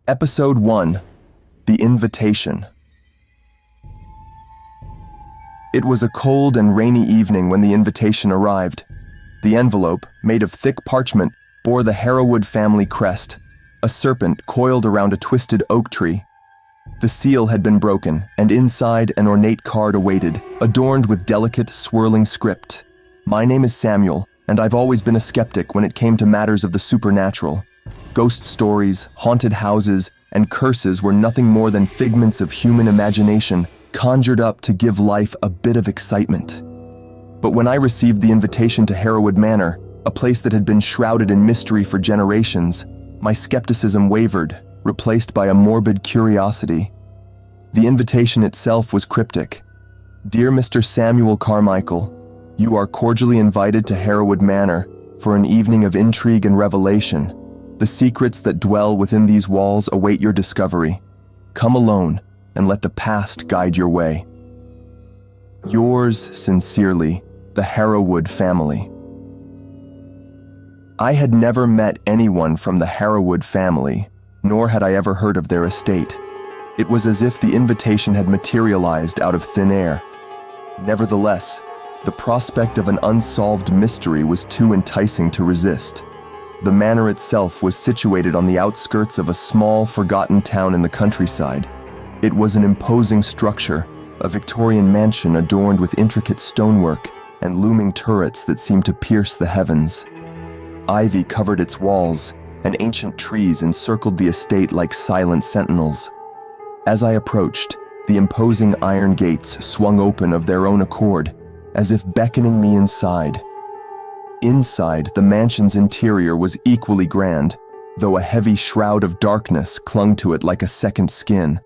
Episode 1: The Invitation. It was a cold and rainy evening when the invitation arrived. The envelope, made of thick parchment, bore the Harrowood family crest, a serpent coiled around a twisted oak tree. The seal had been broken, and inside an ornate card awaited, adorned with delicate, swirling script. My name is Samuel, and I've always been a skeptic when it came to matters of the supernatural. Ghost stories, haunted houses, and curses were nothing more than figments of human imagination, conjured up to give life a bit of excitement. But when I received the invitation to Harrowood Manor, a place that had been shrouded in mystery for generations, my skepticism wavered, replaced by a morbid curiosity. The invitation itself was cryptic. "Dear Mr. Samuel Carmichael, you are cordially invited to Harrowood Manor for an evening of intrigue and revelation. The secrets that dwell within these walls await your discovery. Come alone and let the past guide your way. Yours sincerely, the Harrowood family." I had never met anyone from the Harrowood family, nor had I ever heard of their estate. It was as if the invitation had materialized out of thin air. Nevertheless, the prospect of an unsolved mystery was too enticing to resist. The manor itself was situated on the outskirts of a small, forgotten town in the countryside. It was an imposing structure, a Victorian mansion adorned with intricate stonework and looming turrets that seemed to pierce the heavens. Ivy covered its walls, and ancient trees encircled the estate like silent sentinels. As I approached, the imposing iron gates swung open of their own accord, as if beckoning me inside. Inside, the mansion's interior was equally grand, though a heavy shroud of darkness clung to it like a second skin.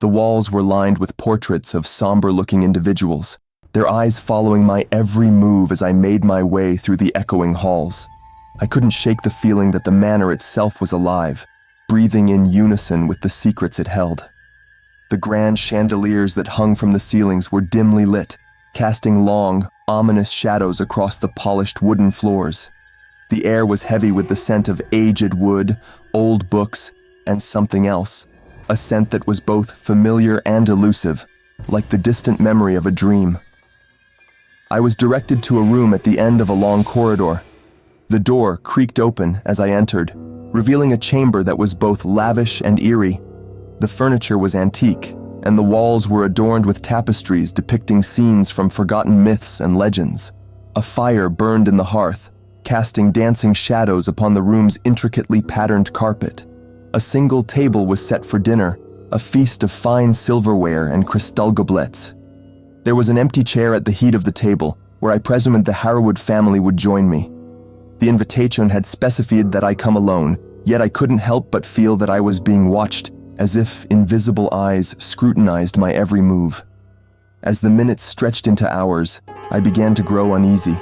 The walls were lined with portraits of somber-looking individuals, their eyes following my every move as I made my way through the echoing halls. I couldn't shake the feeling that the manor itself was alive, breathing in unison with the secrets it held. The grand chandeliers that hung from the ceilings were dimly lit, casting long, ominous shadows across the polished wooden floors. The air was heavy with the scent of aged wood, old books, and something else, a scent that was both familiar and elusive, like the distant memory of a dream. I was directed to a room at the end of a long corridor. The door creaked open as I entered, revealing a chamber that was both lavish and eerie. The furniture was antique, and the walls were adorned with tapestries depicting scenes from forgotten myths and legends. A fire burned in the hearth, casting dancing shadows upon the room's intricately patterned carpet. A single table was set for dinner, a feast of fine silverware and crystal goblets. There was an empty chair at the head of the table, where I presumed the Harrowood family would join me. The invitation had specified that I come alone, yet I couldn't help but feel that I was being watched, as if invisible eyes scrutinized my every move. As the minutes stretched into hours, I began to grow uneasy.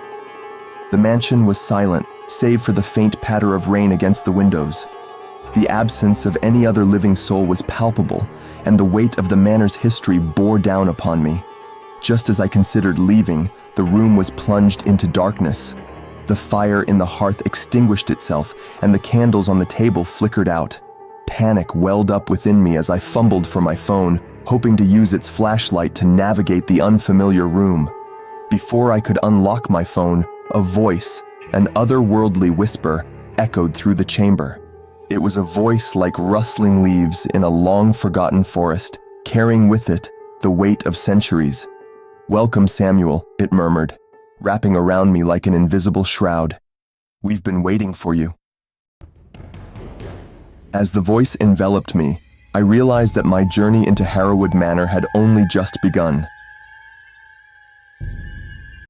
The mansion was silent, save for the faint patter of rain against the windows. The absence of any other living soul was palpable, and the weight of the manor's history bore down upon me. Just as I considered leaving, the room was plunged into darkness. The fire in the hearth extinguished itself, and the candles on the table flickered out. Panic welled up within me as I fumbled for my phone, hoping to use its flashlight to navigate the unfamiliar room. Before I could unlock my phone, a voice, an otherworldly whisper, echoed through the chamber. It was a voice like rustling leaves in a long-forgotten forest, carrying with it the weight of centuries. "Welcome, Samuel," it murmured, wrapping around me like an invisible shroud. "We've been waiting for you." As the voice enveloped me, I realized that my journey into Harrowood Manor had only just begun.